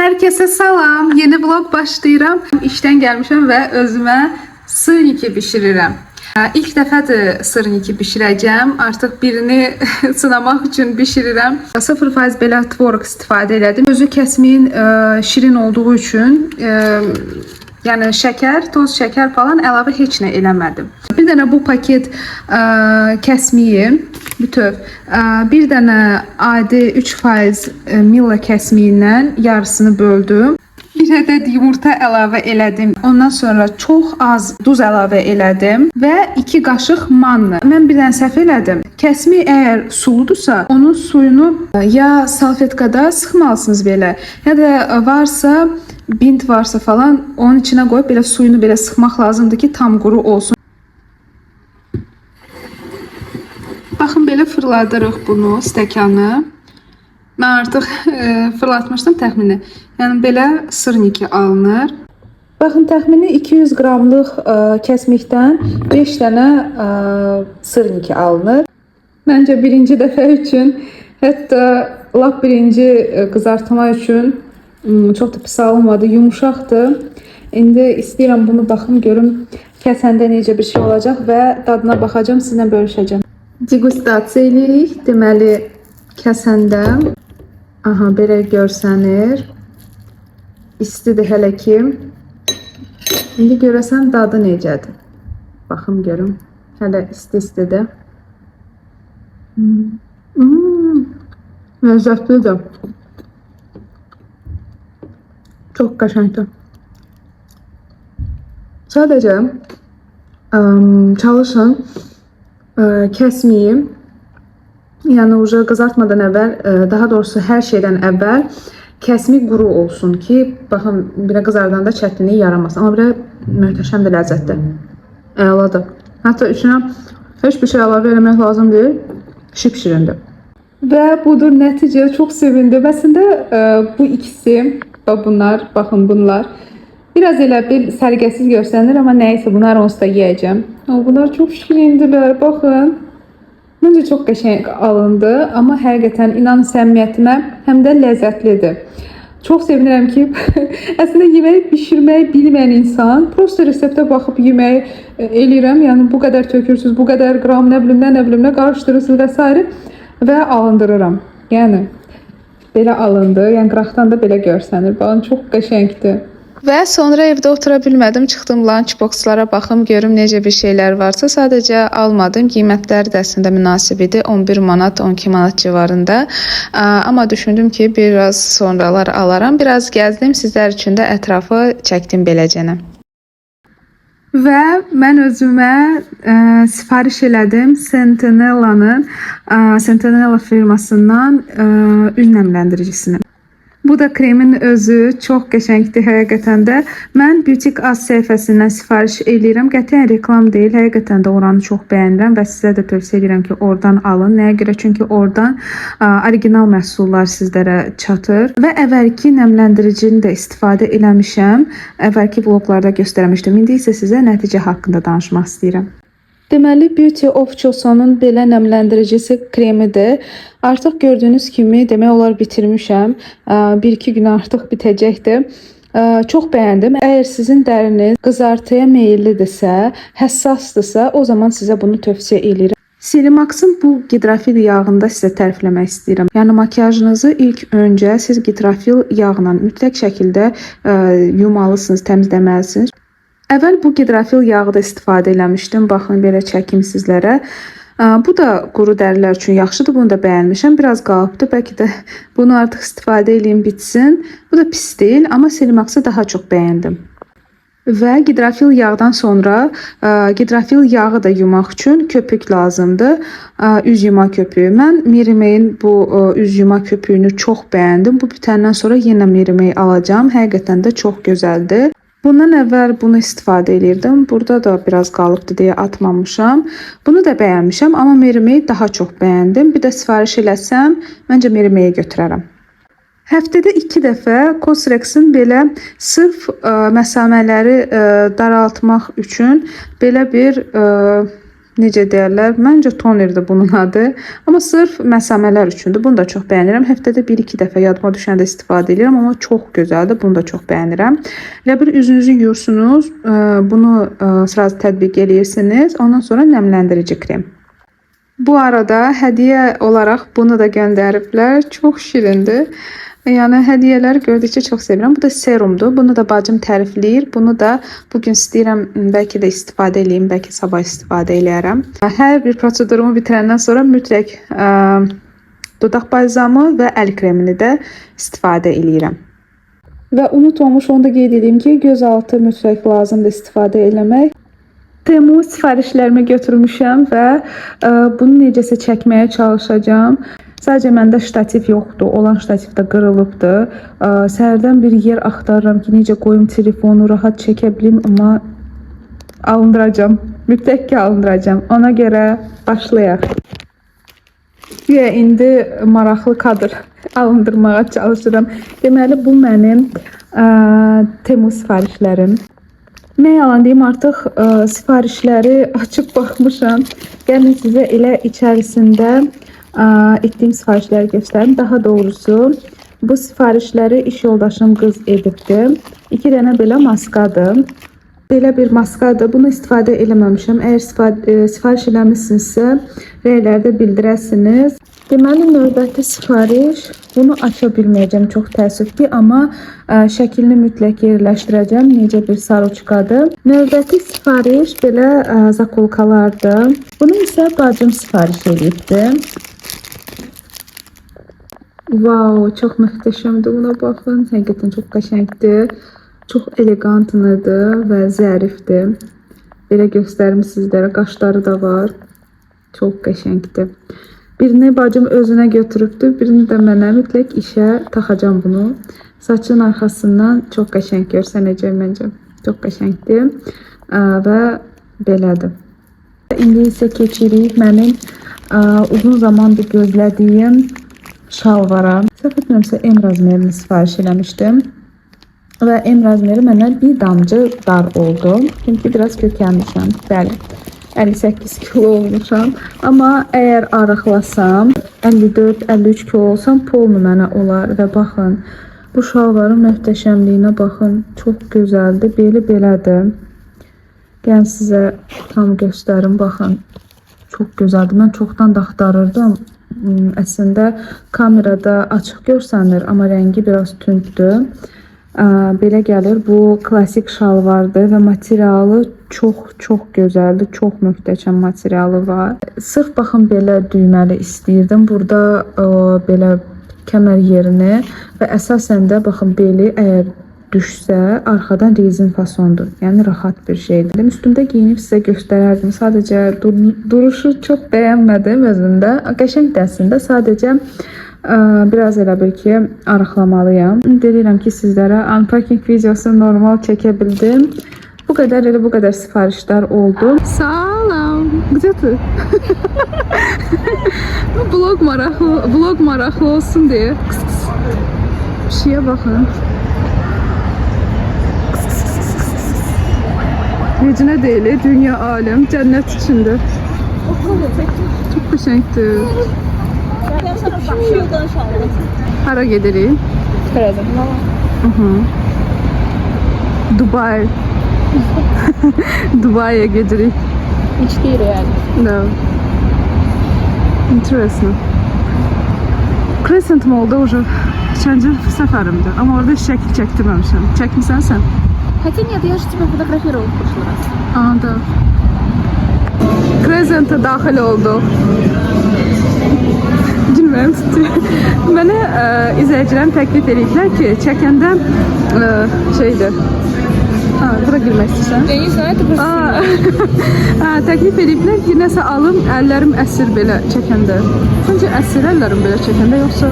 Herkese salam. Yeni vlog başlayıram. İşten gelmişim ve özüme sırniki bişirirəm. İlk dəfədir sırniki bişirəcəm. Artıq birini sınamaq üçün bişirirəm. 0% belə tvorq istifadə elədim. Özü kəsmin şirin olduğu üçün yəni şəkər, toz şəkər falan əlavə heç nə eləmədim. Bir dənə bu paket kəsmiyi bütöv, bir dənə adi 3% milla kəsmiyindən yarısını böldüm. Bir ədəd yumurta əlavə elədim. Ondan sonra çox az duz əlavə elədim və 2 qaşıq manna. Mən bir dənə səhv elədim. Kəsmi əgər suludursa, onun suyunu ya salfetkada sıxmalısınız belə, ya da varsa bint varsa falan onun içinə qoyub belə suyunu belə sıxmaq lazımdır ki, tam quru olsun. Baxın belə fırladırıq bunu, stəkanı. Mən artıq fırlatmışdım təxmini. Yəni belə sırniki alınır. Baxın təxmini 200 qramlıq kəsmikdən 5 dənə sırniki alınır. Məncə birinci dəfə üçün, hətta lap birinci qızartma üçün çox da pis alınmadı, yumuşaqdır. İndi istəyirəm bunu baxım görüm kəsəndə necə bir şey olacaq və dadına baxacağım, sizinlə bölüşəcəm. Degustasiya edirik. Deməli kəsəndə aha belə görsənir. İstidir hələ ki. İndi görəsən dadı necədir. Baxım görüm. Hələ isti-istidir. Ləzzətlidir. Çox qəşəngdir. Sadəcə çalışın kəsmiyim. Yəni uca qızartmadan əvvəl, daha doğrusu hər şeydən əvvəl kəsmi quru olsun ki, baxın, belə qızardanda çətinliyi yaramasın. Amma belə möhtəşəm də ləzzətdir. Əladır. Hətta içinə heç bir şey əlavə eləmək lazım deyil. Şipşirindir. Və budur nəticə. Çox sevindim. Əslində bu ikisi, bunlar, baxın bunlar biraz elə bir səliqəsiz görsənir, amma nəysə bunlar onsuz da yeyəcəm. Bunlar çox şirindilər. Baxın. Məncə çox qəşəng alındı, amma həqiqətən inanın səmimiyyətimə həm də ləzzətlidir. Çox sevinirəm ki, əslində yeməyi bişirməyi bilməyən insan prosta reseptə baxıb yeməyi eləyirəm. Yəni bu qədər tökürsünüz, bu qədər qram nə bilim nə qarışdırırsınız və s. və alındırıram. Yəni belə alındı. Yəni qıraqdan da belə görsənir. Baxın, çox qəşəngdir. Və sonra evdə otura bilmədim. Çıxdım lunchboxlara baxım, görüm necə bir şeylər varsa. Sadəcə almadım. Qiymətləri də əslində münasib idi. 11 manat, 12 manat civarında. Amma düşündüm ki, biraz sonralar alaram. Biraz gəzdim. Sizlər üçün də ətrafı çəkdim beləcənə. Və mən özümə sifariş elədim Centinela firmasından ün nəmləndiricisini. Bu da kremin özü çox qəşəngdir həqiqətən də. Mən Butik Az səhifəsindən sifariş eləyirəm. Qətiyyən reklam deyil. Həqiqətən də oranı çox bəyənirəm və sizə də tövsiyə edirəm ki, oradan alın. Nəyə görə? Çünki oradan orijinal məhsullar sizlərə çatır. Və əvvəlki nəmləndiricini də istifadə eləmişəm. Əvvəlki vloglarda göstərmişdim. İndi isə sizə nəticə haqqında danışmaq istəyirəm. Deməli, Beauty of Choson'un belə nəmləndiricisi kremidir. Artıq gördüyünüz kimi demək olar bitirmişəm. 1-2 gün artıq bitəcəkdir. Çox bəyəndim. Əgər sizin dəriniz qızartıya meyillidirsə, həssasdırsa, o zaman sizə bunu tövsiyə edirəm. Silimax'ın bu gidrafil yağında sizə tərifləmək istəyirəm. Yəni makiyajınızı ilk öncə siz gidrafil yağla mütləq şəkildə yumalısınız, təmizləməlisiniz. Əvvəl bu gidrafil yağı da istifadə eləmişdim. Baxın, belə çəkim sizlərə. Bu da quru dərilər üçün yaxşıdır. Bunu da bəyənmişəm. Biraz qalıbdır. Bəlkə də bunu artıq istifadə edeyim, bitsin. Bu da pis deyil, amma Silimax'ı daha çox bəyəndim. Və gidrafil yağdan sonra gidrafil yağı da yumaq üçün köpük lazımdır. Üz yuma köpüğü. Mən Mirime'in bu üz yuma köpüğünü çox bəyəndim. Bu bitəndən sonra yenə Mirime'yi alacağım. Həqiqətən də çox gözəldir. Bundan əvvəl bunu istifadə edirdim. Burada da biraz qalıbdır deyə atmamışam. Bunu da bəyənmişəm, amma Mirime'yi daha çox bəyəndim. Bir də sifariş eləsəm, məncə Mirime'yi götürərəm. Həftədə 2 dəfə Cosrx'ın belə sırf məsamələri daraltmaq üçün belə bir necə deyərlər, məncə tonerdir bunun adı. Amma sırf məsamələr üçündür. Bunu da çox bəyənirəm. Həftədə 1-2 dəfə yadıma düşəndə istifadə edirəm, amma çox gözəldir. Bunu da çox bəyənirəm. Elə bir üzünüzü yuyursunuz, bunu sıraz tətbiq edirsiniz. Ondan sonra nəmləndirici krem. Bu arada hədiyyə olaraq bunu da göndəriblər. Çox şirindir. Yəni hədiyyələri gördükcə çox sevirəm. Bu da serumdur. Bunu da bacım tərifləyir. Bunu da bugün istəyirəm, bəlkə də istifadə edeyim, bəlkə sabah istifadə edərəm. Hər bir prosedurumu bitirəndən sonra mütləq dodaq balzamı və əl kremini də istifadə edirəm. Və unutmamış onu da qeyd edeyim ki, göz altı mütləq lazımdır istifadə eləmək. Temu sifarişlərimi götürmüşəm və bunu necəsə çəkməyə çalışacağım. Sadəcə məndə ştativ yoxdur. Olan ştativ də qırılıbdır. Səhərdən bir yer axtarıram ki, necə qoyum telefonu rahat çəkə bilim, amma alındıracağam. Mütləq ki alındıracağam. Ona görə başlayaq. İndi maraqlı kadr alındırmağa çalışıram. Deməli bu mənim Temu sifarişlərim. Nə yalan deyim, artıq sifarişləri açıb baxmışam. Gəlin sizə elə içərisində etdiyim sifarişləri göstərim. Daha doğrusu bu sifarişləri iş yoldaşım qız edibdi. 2 dənə belə maskadır. Belə bir maskadır. Bunu istifadə eləməmişəm. Əgər sifariş eləmişsinizsə, rəylərdə bildirəsiniz. Deməli, növbəti sifariş. Bunu aça bilməyəcəm, çox təəssüf ki, amma şəklini mütləq yerləşdirəcəm. Necə bir saruçkadır. Növbəti sifariş belə zakolkalardır. Bunu isə bacım sifariş edibdi. Wow, çox möhtəşəmdir. Buna baxın. Həqiqətən çox qəşəngdir. Çox elegantlıdır və zərifdir. Belə göstərim sizlərə. Qaşları da var. Çox qəşəngdir. Birini bacım özünə götürübdür. Birini də mənə mütləq işə taxacam bunu. Saçın arxasından çox qəşəng görsənəcək məncə. Çox qəşəngdir. Və belədir. İndi isə keçirik mənim uzun zamandır gözlədiyim şalvara. Səhv etmirəmsə M razmerini sifariş eləmişdim. Və M razmeri mənə bir damcı dar oldu. Çünki biraz kökəlmişəm. Bəli. 58 kilo olmuşam. Amma əgər arıqlasam, 54-53 kilo olsam polnu mənə olar. Və baxın, bu şalvarın möhtəşəmliyinə baxın. Çox gözəldir. Beli belədir. Gəlin sizə tam göstərim. Baxın. Çox gözəldir. Mən çoxdan da axtarırdım. Əslində kamerada açıq görsənir, amma rəngi biraz tündür. Belə gəlir. Bu klasik şalvardır və materialı çox gözəldir. Çox möhtəşəm materialı var. Sırf baxın belə düyməli istəyirdim. Burada belə kəmər yerini və əsasən də baxın beli əgər düşsə arxadan rezin fasondur. Yəni rahat bir şeydir. Üstümdə giyinib sizə göstərərdim. Sadəcə duruşu çox bəyənmədim özümdə. Qəşəngdir əslində. Sadəcə biraz elə bil ki arıqlamalıyam. Deyirəm ki sizlərə unpacking videosu normal çəkə bildim. Bu qədər sifarişlər oldu. Salam. Где-то? Vlog maraqlı olsun deyə. Bir şeyə baxın. Necinə deyil, dünya aləm, cənnət içində. Çox qəşəngdir. Hara gedirik? Dubai. Dubai'ye gedirik. Hiç değil yani. No. Interesting. Crescent Mall'da уже geçenci səfərimdir. Amma orada şəkil çəkdirməmişəm. Çəkmisən sən? Хотя нет, я же тебя фотографировала в прошлый раз. Da. Crescent'a daxil olduq. Bilmirəm, mənə izləyicilərim təklif ediblər ki, çəkəndə şeydir. Bura girmək istəyirsən? Я не знаю, это просто... Təklif ediblər ki, nəsə alım, əllərim əsir belə çəkəndə. Səncə əsir əllərim belə çəkəndə, yoxsa?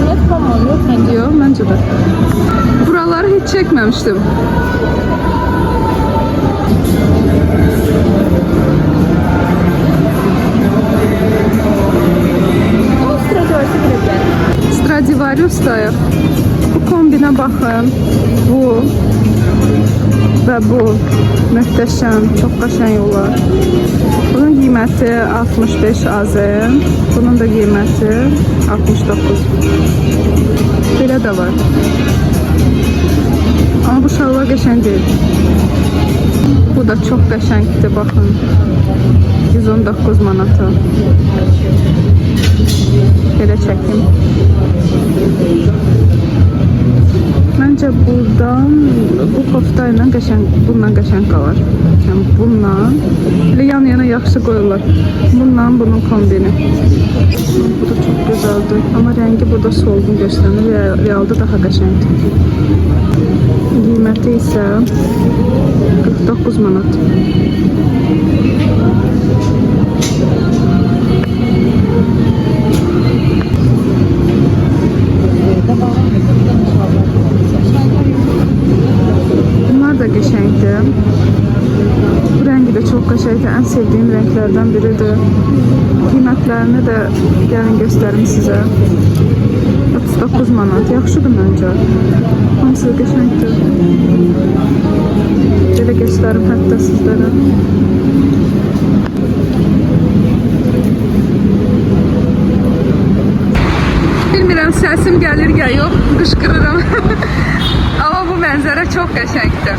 Нет, по-моему, yok bence. Yox, məncə də. Buraları heç çəkməmişdim. Stradivarius da. Bu kombi Rənginə baxın. Bu və bu möhtəşəm, çox qəşəng olar. Bunun qiyməti 65 AZ. Bunun da qiyməti 69. Belə də var. Amma bu şalvar qəşəng deyil. Bu da çox qəşəngdir, baxın. 119 manata. Belə çəkim. Məncə buradan bu kofta ilə qəşəng, bundan qəşəng qalar. Yəni bundan elə yan-yana yaxşı qoyurlar. Bundan bunun kombini. Bu da çox gözəldir. Amma rəngi burada solğun göstərir. Realda daha qəşəngdir. Qiyməti isə 49 manat. Bunlar da qəşəngdir. Bu rəngi də çox qəşəngdir. Ən sevdiyim rənglərdən biridir. Qiymətlərini də gəlin göstərim sizə. 39 manat. Yaxşıdır məncə. Hamısı qəşəngdir. Belə göstərim hətta sizlərə. Bilmirəm səsim gəlir ya yox, qışqırıram. Amma bu mənzərə çox qəşəngdir.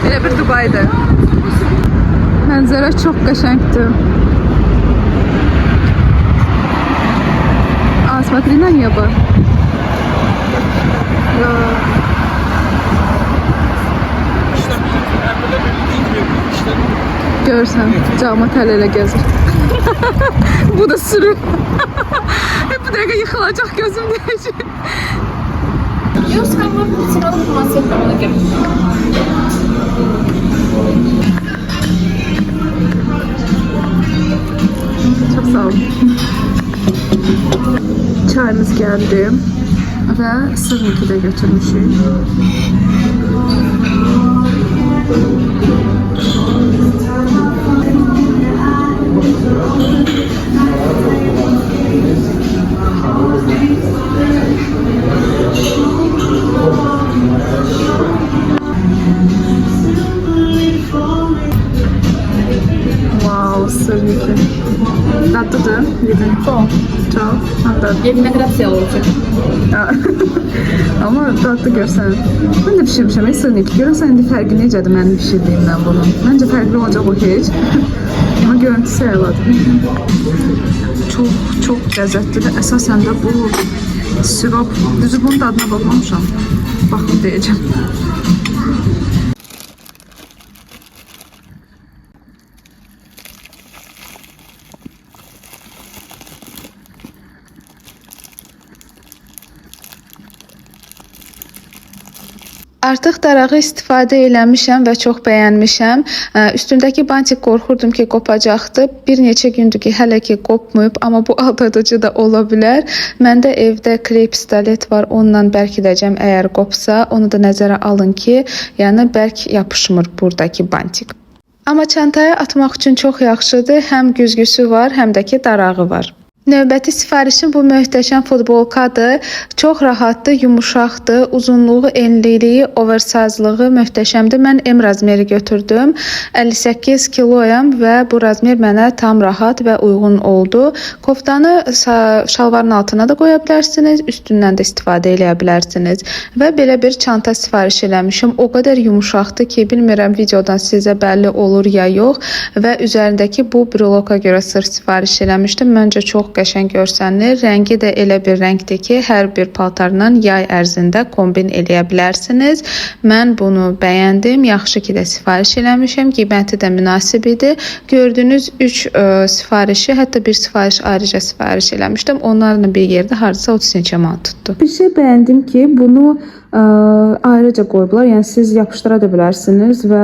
Elə bir Dubaydır. Mənzərə çox qəşəngdir. Смотри на небо. Görürsən, cəmat hələ elə gəzir. Bu da sürü. Bu dəqiqə yıxılacaq gözüm deyəcək. Я сказала, потеряла информацию про ноги. Çok sağ olun. Çayımız geldi ve sırnıkı da götürmüşük. Wow, sırnıkı. Tatlıdır, yedin. Çok. Çok, hatta. Я виноград съела лучше. Amma dadlı görsən. Mən də pişirmişəm, sırnıkı. Görürsən, indi fərqi necədir mənim pişirdiyimdən bunun. Məncə fərqli olacaq o heç. Amma görüntüsü əladır. Çox ləzzətlidir. Əsasən də bu sirop, düzü bunun dadına baxmamışam. Baxın deyəcəm. Artıq darağı istifadə eləmişəm və çox bəyənmişəm. Üstündəki bantik qorxurdum ki, qopacaqdı. Bir neçə gündür ki, hələ ki qopmayıb, amma bu aldadıcı da ola bilər. Məndə evdə kley pistolet var, onunla bərkidəcəm əgər qopsa. Onu da nəzərə alın ki, yəni bərk yapışmır buradakı bantik. Amma çantaya atmaq üçün çox yaxşıdır. Həm güzgüsü var, həm də ki darağı var. Növbəti sifarişim bu möhtəşəm futbolkadır. Çox rahatdır, yumuşaqdır. Uzunluğu, enliliyi, oversizlığı möhtəşəmdir. Mən M razmeri götürdüm. 58 kiloyam və bu razmer mənə tam rahat və uyğun oldu. Koftanı şalvarın altına da qoya bilərsiniz, üstündən də istifadə edə bilərsiniz. Və belə bir çanta sifariş eləmişim. O qədər yumuşaqdır ki, bilmirəm videodan sizə bəlli olur ya yox. Və üzərindəki bu breloka görə sırf sifariş eləmişdim. Məncə çox qəşəng görsənir. Rəngi də elə bir rəngdir ki, hər bir paltarla yay ərzində kombin eləyə bilərsiniz. Mən bunu bəyəndim. Yaxşı ki də sifariş eləmişəm. Qiyməti də münasib idi. Gördüyünüz 3 sifarişi, hətta bir sifariş ayrıca sifariş eləmişdim. Onlarla bir yerdə hardasa 30 neçə manat tutdu. Bir şey bəyəndim ki, bunu ayrıca qoyublar. Yəni siz yapışdıra da bilərsiniz və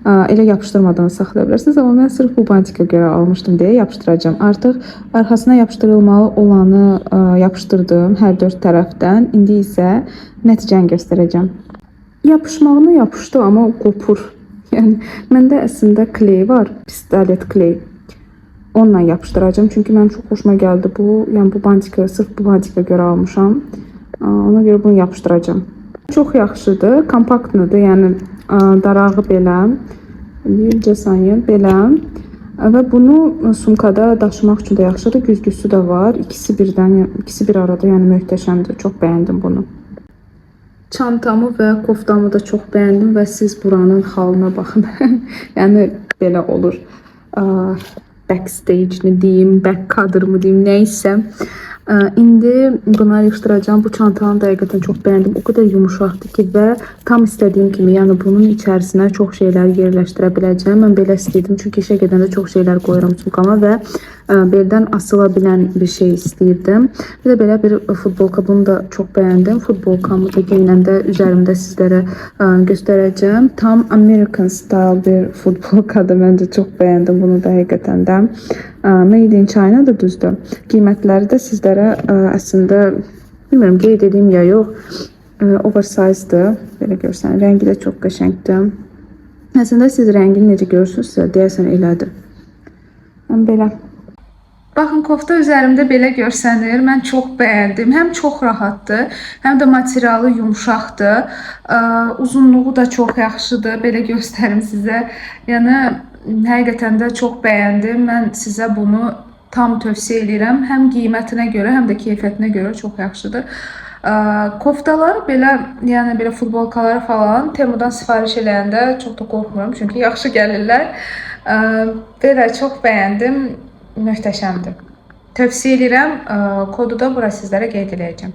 elə yapışdırmadan saxlaya bilərsiniz. Amma mən sırf bu bantika görə almışdım deyə yapışdıracağam. Artıq arxasına yapışdırılmalı olanı yapışdırdım hər 4 tərəfdən. İndi isə nəticəni göstərəcəm. Yapışmağına yapışdı, amma qopur. Yəni məndə əslində kley var, pistolet kley. onunla yapışdıracağım. Çünki mənim çox xoşuma gəldi bu. Yəni bu bantika, sırf bu bantika görə almışam. Ona görə bunu yapışdıracağım. Çox yaxşıdır, kompaktlıdır. Yəni darağı belə, bir saniyə belə. Və bunu sumkada daşımaq üçün də yaxşıdır. Güzgüsü də var. İkisi bir arada, yəni möhtəşəmdir. Çox bəyəndim bunu. Çantamı və koftamı da çox bəyəndim və siz buranın halına baxın. Yəni belə olur. Backstage-ni deyim, back kadrımı deyim, nəysə. İndi bunları yığışdıracağım. Bu çantanı da həqiqətən çox bəyəndim. O qədər yumuşaqdır ki və tam istədiyim kimi, yəni bunun içərisinə çox şeylər yerləşdirə biləcəm. Mən belə istəyirdim çünki işə gedəndə çox şeylər qoyuram çunkama və beldən asıla bilən bir şey istəyirdim. Bir də belə bir futbolka, bunu da çox bəyəndim. Futbolkamı da geyinəndə üzərimdə sizlərə göstərəcəm. Tam American style bir futbolkadır. Məncə çox bəyəndim bunu da həqiqətən də. Made in China da düzdür. Qiymətləri də sizlərə əslində bilmirəm qeyd edeyim ya yox. Oversize'dır. Belə görsən, rəngi də çox qəşəngdir. Əslində siz rəngini necə görürsünüzsə, deyəsən elədir. Belə. Baxın, kofta üzərimdə belə görsənir. Mən çox bəyəndim. Həm çox rahatdır, həm də materialı yumuşaqdır. Uzunluğu da çox yaxşıdır. Belə göstərim sizə. Yəni həqiqətən də çox bəyəndim. Mən sizə bunu tam tövsiyə edirəm. Həm qiymətinə görə, həm də keyfiyyətinə görə çox yaxşıdır. Koftalar belə, yəni belə futbolkaları falan Temudan sifariş eləyəndə çox da qorxmuram, çünki yaxşı gəlirlər. Belə çox bəyəndim. Möhtəşəmdir. Tövsiyə edirəm. Kodu da bura sizlərə qeyd edəcəm.